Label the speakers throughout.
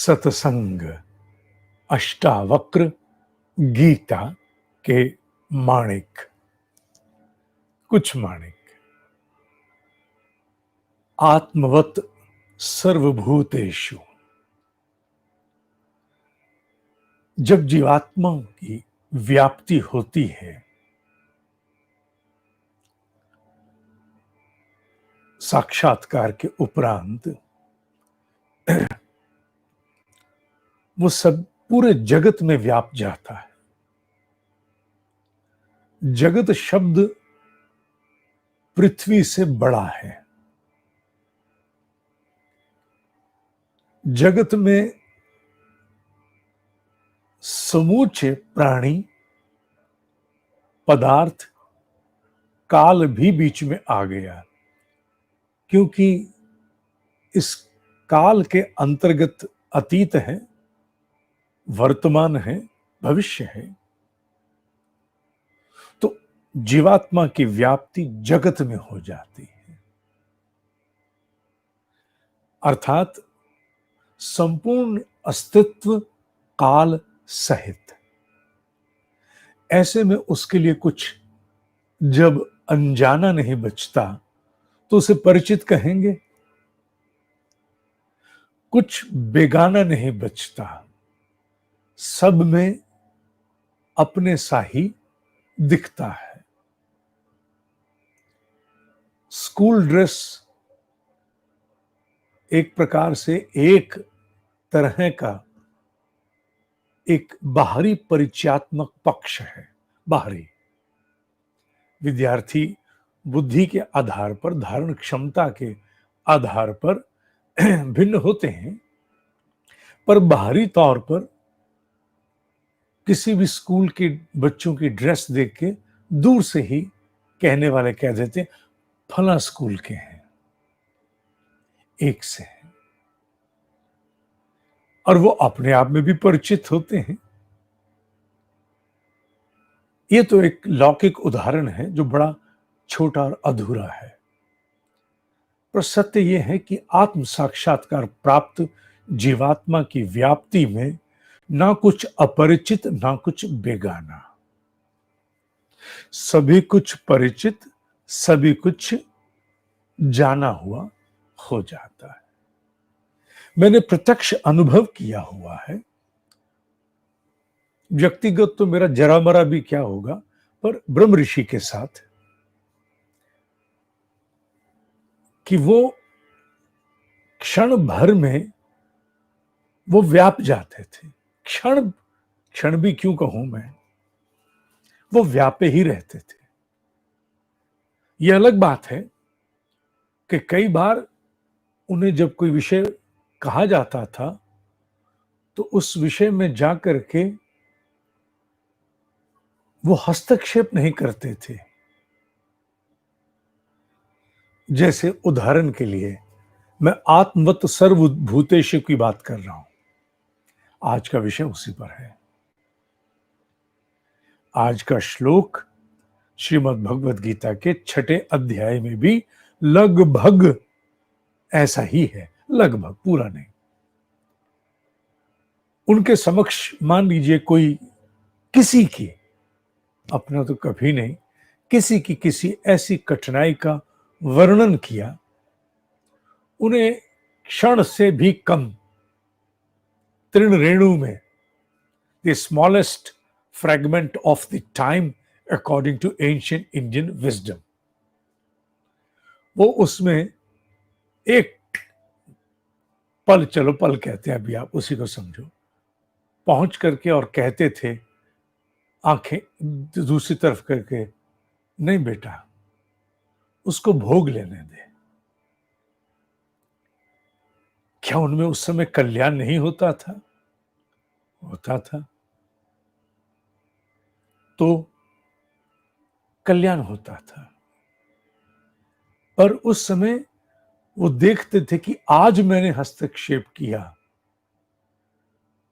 Speaker 1: सत्संग, अष्टावक्र, गीता के माणिक। कुछ माणिक। आत्मवत सर्वभूतेषु। जब जीवात्माओं की व्याप्ति होती है, साक्षात्कार के उपरांत वो सब पूरे जगत में व्याप जाता है। जगत शब्द पृथ्वी से बड़ा है। जगत में समूचे प्राणी, पदार्थ, काल भी बीच में आ गया, क्योंकि इस काल के अंतर्गत अतीत है, वर्तमान है, भविष्य है। तो जीवात्मा की व्याप्ति जगत में हो जाती है, अर्थात संपूर्ण अस्तित्व काल सहित। ऐसे में उसके लिए कुछ जब अनजाना नहीं बचता तो उसे परिचित कहेंगे, कुछ बेगाना नहीं बचता, सब में अपने सा ही दिखता है। स्कूल ड्रेस एक प्रकार से एक तरह का एक बाहरी परिचयात्मक पक्ष है। बाहरी विद्यार्थी बुद्धि के आधार पर, धारण क्षमता के आधार पर भिन्न होते हैं, पर बाहरी तौर पर किसी भी स्कूल के बच्चों की ड्रेस देख के दूर से ही कहने वाले कह देते हैं फला स्कूल के हैं, एक से हैं, और वो अपने आप में भी परिचित होते हैं। ये तो एक लौकिक उदाहरण है जो बड़ा छोटा और अधूरा है, पर सत्य यह है कि आत्म साक्षात्कार प्राप्त जीवात्मा की व्याप्ति में ना कुछ अपरिचित ना कुछ बेगाना, सभी कुछ परिचित, सभी कुछ जाना हुआ हो जाता है। मैंने प्रत्यक्ष अनुभव किया हुआ है। व्यक्तिगत तो मेरा जरा मरा भी क्या होगा, पर ब्रह्म ऋषि के साथ, कि वो क्षण भर में वो व्याप जाते थे। क्षण क्षण भी क्यों कहूं मैं, वो व्यापे ही रहते थे। यह अलग बात है कि कई बार उन्हें जब कोई विषय कहा जाता था तो उस विषय में जाकर के वो हस्तक्षेप नहीं करते थे। जैसे उदाहरण के लिए मैं आत्मवत सर्वभूतेषु की बात कर रहा हूं, आज का विषय उसी पर है। आज का श्लोक श्रीमद् भगवद गीता के 6ठे अध्याय में भी लगभग ऐसा ही है, लगभग, पूरा नहीं। उनके समक्ष मान लीजिए कोई किसी की, अपना तो कभी नहीं, किसी की किसी ऐसी कठिनाई का वर्णन किया, उन्हें क्षण से भी कम, तृण रेणु में, the smallest fragment of the time according to ancient Indian wisdom, वो उसमें एक पल, चलो पल कहते हैं अभी, आप उसी को समझो, पहुंच करके और कहते थे आंखें दूसरी तरफ करके, नहीं बेटा उसको भोग लेने दे। क्या उनमें उस समय कल्याण नहीं होता था? होता था। तो कल्याण होता था, पर उस समय वो देखते थे कि आज मैंने हस्तक्षेप किया,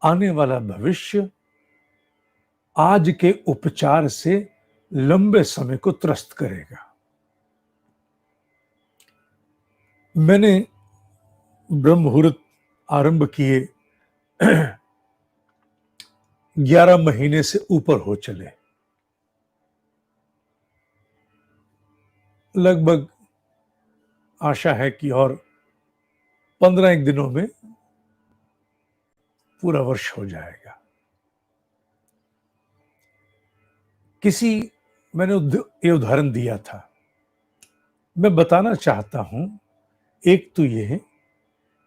Speaker 1: आने वाला भविष्य आज के उपचार से लंबे समय को त्रस्त करेगा। मैंने ब्रह्म मुहूर्त आरंभ किए 11 महीने से ऊपर हो चले, लगभग आशा है कि और 15 एक दिनों में पूरा वर्ष हो जाएगा। मैंने ये उदाहरण दिया था, मैं बताना चाहता हूं, एक तो ये है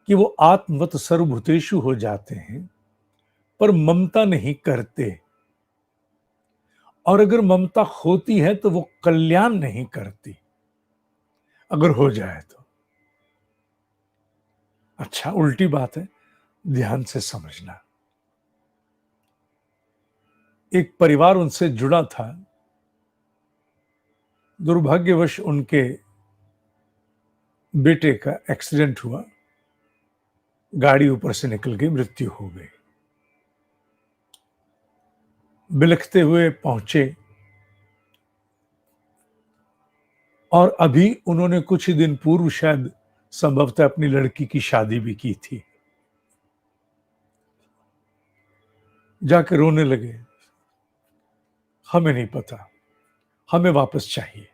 Speaker 1: कि वो आत्मवत सर्वभूतेषु हो जाते हैं पर ममता नहीं करते, और अगर ममता होती है तो वो कल्याण नहीं करती, अगर हो जाए तो। अच्छा, उल्टी बात है, ध्यान से समझना। एक परिवार उनसे जुड़ा था, दुर्भाग्यवश उनके बेटे का एक्सीडेंट हुआ, गाड़ी ऊपर से निकल गई, मृत्यु हो गई। बिलखते हुए पहुंचे, और अभी उन्होंने कुछ ही दिन पूर्व शायद संभवतः अपनी लड़की की शादी भी की थी। जाकर रोने लगे, हमें नहीं पता, हमें वापस चाहिए।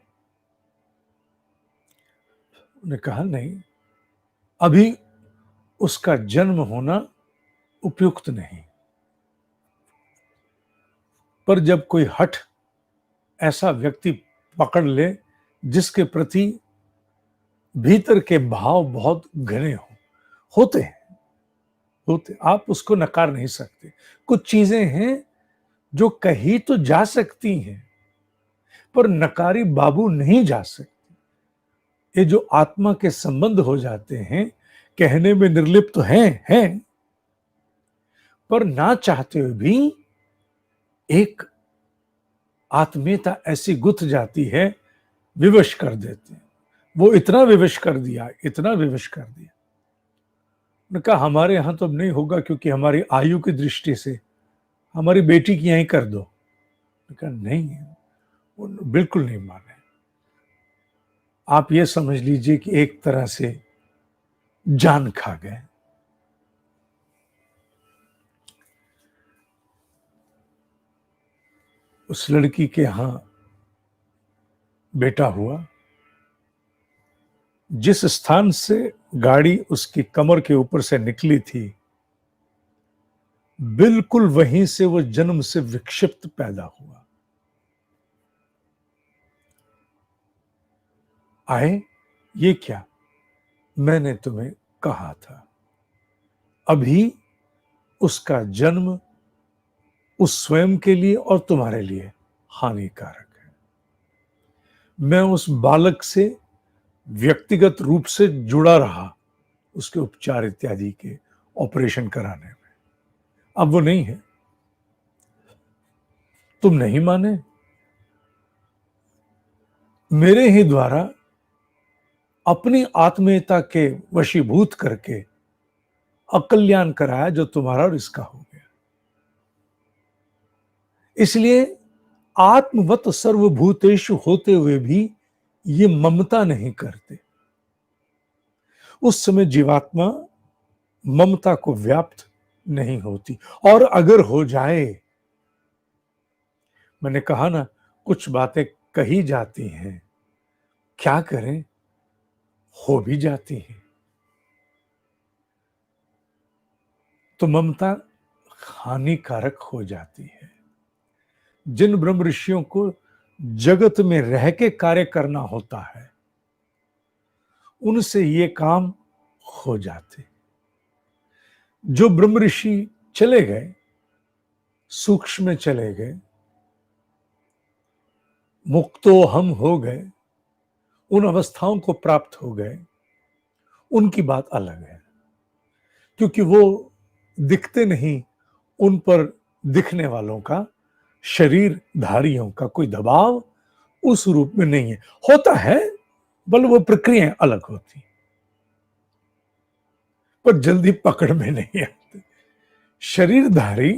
Speaker 1: उन्होंने कहा नहीं, अभी उसका जन्म होना उपयुक्त नहीं, पर जब कोई हठ ऐसा व्यक्ति पकड़ ले जिसके प्रति भीतर के भाव बहुत घने होते हैं, आप उसको नकार नहीं सकते। कुछ चीजें हैं जो कही तो जा सकती हैं पर नकारी बाबू नहीं जा सकती। ये जो आत्मा के संबंध हो जाते हैं, कहने में निर्लिप्त तो हैं, पर ना चाहते हुए भी एक आत्मीयता ऐसी गुथ जाती है, विवश कर देते हैं। वो इतना विवश कर दिया, इतना विवश कर दिया। उन्होंने कहा हमारे यहां तो अब नहीं होगा, क्योंकि हमारी आयु की दृष्टि से हमारी बेटी की यहीं कर दो। कहा नहीं, वो बिल्कुल नहीं माने। आप ये समझ लीजिए कि एक तरह से जान खा गए। उस लड़की के यहां बेटा हुआ, जिस स्थान से गाड़ी उसकी कमर के ऊपर से निकली थी, बिल्कुल वहीं से वो जन्म से विक्षिप्त पैदा हुआ। आए, ये क्या, मैंने तुम्हें कहा था, अभी उसका जन्म उस स्वयं के लिए और तुम्हारे लिए हानिकारक है। मैं उस बालक से व्यक्तिगत रूप से जुड़ा रहा, उसके उपचार इत्यादि के ऑपरेशन कराने में। अब वो नहीं है, तुम नहीं माने, मेरे ही द्वारा अपनी आत्मीयता के वशीभूत करके अकल्याण कराया जो तुम्हारा और इसका हो गया। इसलिए आत्मवत सर्वभूतेषु होते हुए भी ये ममता नहीं करते। उस समय जीवात्मा ममता को व्याप्त नहीं होती, और अगर हो जाए, मैंने कहा ना, कुछ बातें कही जाती हैं, क्या करें, हो भी जाती हैं, तो ममता हानिकारक हो जाती है। जिन ब्रह्म ऋषियों को जगत में रह के कार्य करना होता है, उनसे ये काम हो जाते। जो ब्रह्म ऋषि चले गए, सूक्ष्म में चले गए, मुक्तो हम हो गए, उन अवस्थाओं को प्राप्त हो गए, उनकी बात अलग है, क्योंकि वो दिखते नहीं, उन पर दिखने वालों का, शरीर धारियों का कोई दबाव उस रूप में नहीं है। होता है, बल वो प्रक्रियाएं अलग होती, पर जल्दी पकड़ में नहीं आती। शरीरधारी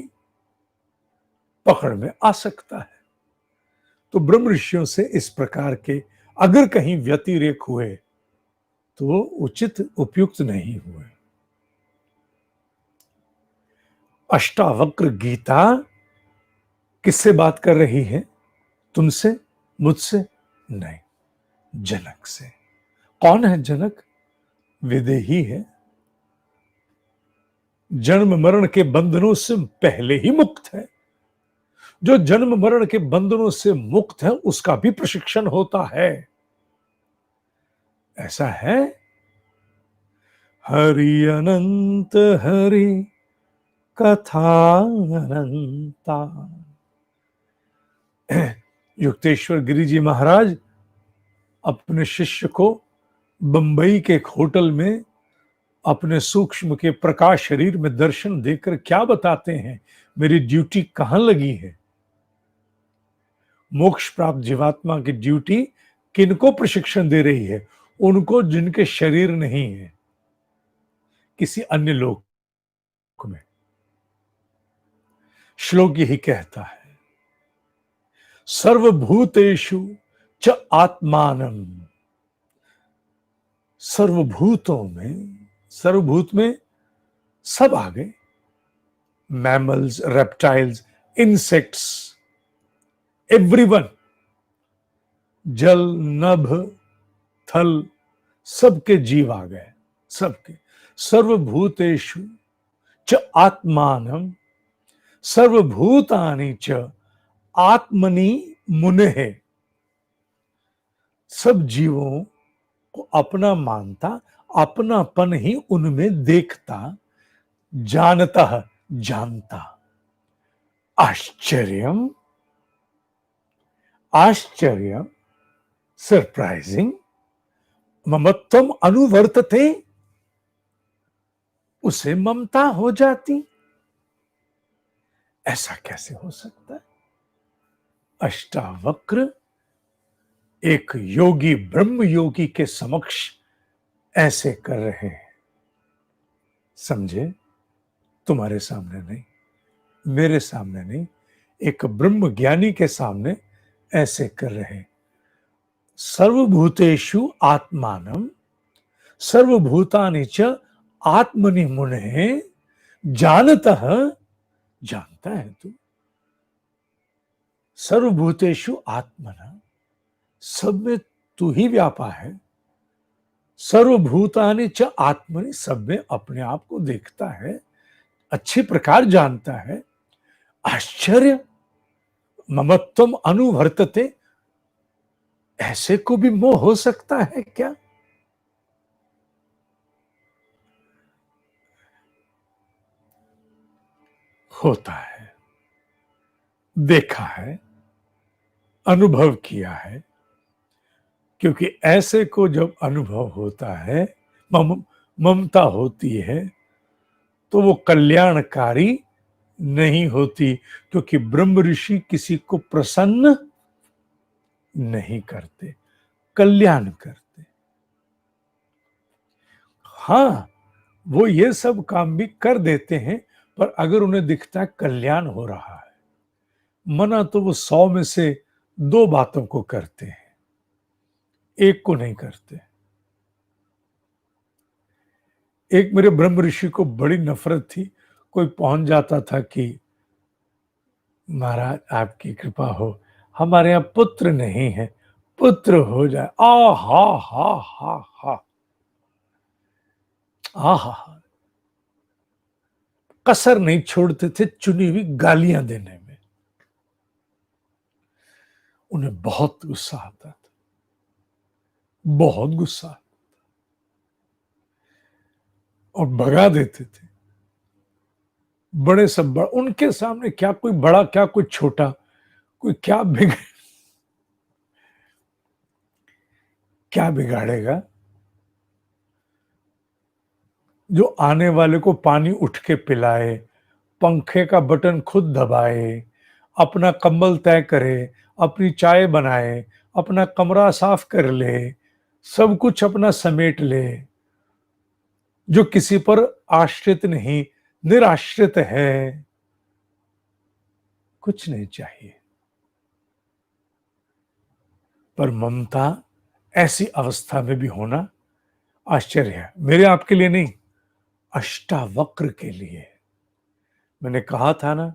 Speaker 1: पकड़ में आ सकता है। तो ब्रह्म ऋषियों से इस प्रकार के अगर कहीं व्यतिरेक हुए तो वो उचित उपयुक्त नहीं हुए। अष्टावक्र गीता किससे बात कर रही है? तुमसे, मुझसे नहीं, जनक से। कौन है जनक? विदेही है, जन्म मरण के बंधनों से पहले ही मुक्त है। जो जन्म मरण के बंधनों से मुक्त है उसका भी प्रशिक्षण होता है। ऐसा है। हरि अनंत हरि कथा अनंता। युक्तेश्वर गिरि जी महाराज अपने शिष्य को बंबई के एक होटल में अपने सूक्ष्म के प्रकाश शरीर में दर्शन देकर क्या बताते हैं? मेरी ड्यूटी कहां लगी है? मोक्ष प्राप्त जीवात्मा की ड्यूटी किनको प्रशिक्षण दे रही है? उनको जिनके शरीर नहीं है, किसी अन्य लोक में। श्लोक यही कहता है, सर्वभूतेषु च आत्मानम। सर्वभूतों में, सर्वभूत में सब आ गए, मैमल्स, रेप्टाइल्स, इंसेक्ट्स, एवरीवन, जल, नभ, थल, सबके जीव आ गए, सबके। सर्वभूतेषु च आत्मानम सर्वभूतानि च आत्मनि मुनेः। सब जीवों को अपना मानता, अपनापन ही उनमें देखता, जानता, जानता। आश्चर्यम, आश्चर्य, सरप्राइजिंग, ममत्वम अनुवर्तते, उसे ममता हो जाती। ऐसा कैसे हो सकता है? अष्टावक्र एक योगी, ब्रह्म योगी के समक्ष ऐसे कर रहे हैं। समझे? तुम्हारे सामने नहीं, मेरे सामने नहीं, एक ब्रह्म ज्ञानी के सामने ऐसे कर रहे हैं। सर्वभूतेषु आत्मानम सर्वभूतानि च आत्मनि मुनेः जानतः, जानता है तू। सर्वभूतेषु आत्मना, सब में तू ही व्यापा है। सर्वभूतानि च आत्मनि, सब में अपने आप को देखता है, अच्छी प्रकार जानता है। आश्चर्य, ममत्वम अनुवर्तते, ऐसे को भी मोह हो सकता है क्या? होता है, देखा है, अनुभव किया है। क्योंकि ऐसे को जब अनुभव होता है, ममता होती है, तो वो कल्याणकारी नहीं होती। क्योंकि ब्रह्म ऋषि किसी को प्रसन्न नहीं करते, कल्याण करते। हाँ, वो ये सब काम भी कर देते हैं, पर अगर उन्हें दिखता है कल्याण हो रहा है, मना तो वो 100 में से 2 बातों को करते हैं, एक को नहीं करते। एक मेरे ब्रह्म ऋषि को बड़ी नफरत थी, कोई पहुंच जाता था कि महाराज आपकी कृपा हो, हमारे यहाँ पुत्र नहीं है, पुत्र हो जाए। आ हा हा हा हा, आ हा हा, कसर नहीं छोड़ते थे चुनी हुई गालियां देने में। उन्हें बहुत गुस्सा आता था, बहुत गुस्सा, और भगा देते थे। बड़े सब बड़ा, उनके सामने क्या कोई बड़ा, क्या कोई छोटा, कोई क्या बिगाड़ेगा? जो आने वाले को पानी उठ के पिलाए, पंखे का बटन खुद दबाए, अपना कंबल तय करे, अपनी चाय बनाए, अपना कमरा साफ कर ले, सब कुछ अपना समेट ले, जो किसी पर आश्रित नहीं, निराश्रित है, कुछ नहीं चाहिए। पर ममता ऐसी अवस्था में भी होना आश्चर्य है। मेरे आपके लिए नहीं, अष्टावक्र के लिए। मैंने कहा था ना,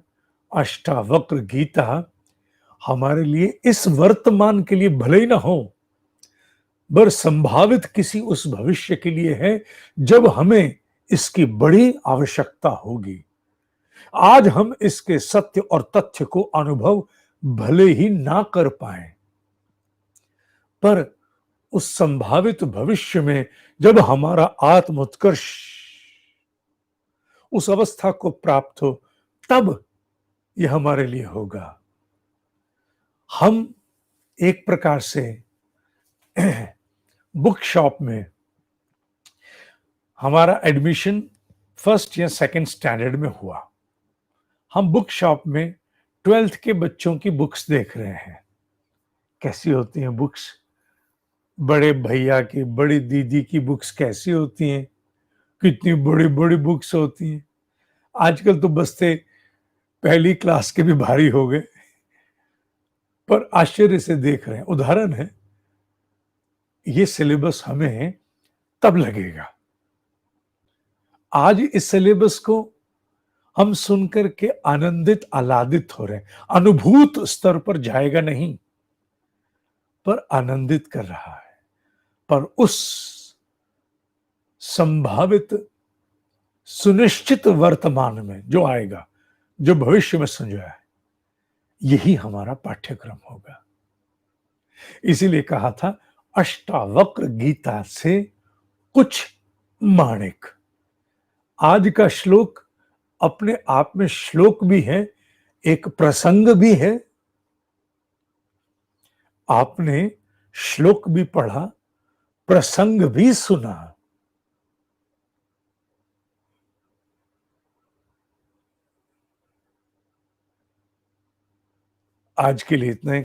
Speaker 1: अष्टावक्र गीता हमारे लिए इस वर्तमान के लिए भले ही ना हो, पर संभावित किसी उस भविष्य के लिए है जब हमें इसकी बड़ी आवश्यकता होगी। आज हम इसके सत्य और तथ्य को अनुभव भले ही ना कर पाए, पर उस संभावित भविष्य में जब हमारा आत्म उत्कर्ष उस अवस्था को प्राप्त हो, तब यह हमारे लिए होगा। हम एक प्रकार से बुक शॉप में हमारा एडमिशन फर्स्ट या सेकंड स्टैंडर्ड में हुआ। हम बुक शॉप में 12th के बच्चों की बुक्स देख रहे हैं। कैसी होती हैं बुक्स? बड़े भैया की, बड़ी दीदी की बुक्स कैसी होती हैं? कितनी बड़ी-बड़ी बुक्स होती हैं। आजकल तो बस्ते पहली क्लास के भी भारी हो गए, पर आश्चर्य से देख रहे हैं। उदाहरण है, ये सिलेबस हमें तब लगेगा। आज इस सिलेबस को हम सुनकर के आनंदित आह्लादित हो रहे हैं। अनुभूत स्तर पर जाएगा नहीं, पर आनंदित कर रहा है। पर उस संभावित सुनिश्चित वर्तमान में जो आएगा, जो भविष्य में संजोया है, यही हमारा पाठ्यक्रम होगा। इसीलिए कहा था, अष्टावक्र गीता से कुछ माणिक। आज का श्लोक अपने आप में श्लोक भी है, एक प्रसंग भी है। आपने श्लोक भी पढ़ा, प्रसंग भी सुना। आज के लिए इतना ही।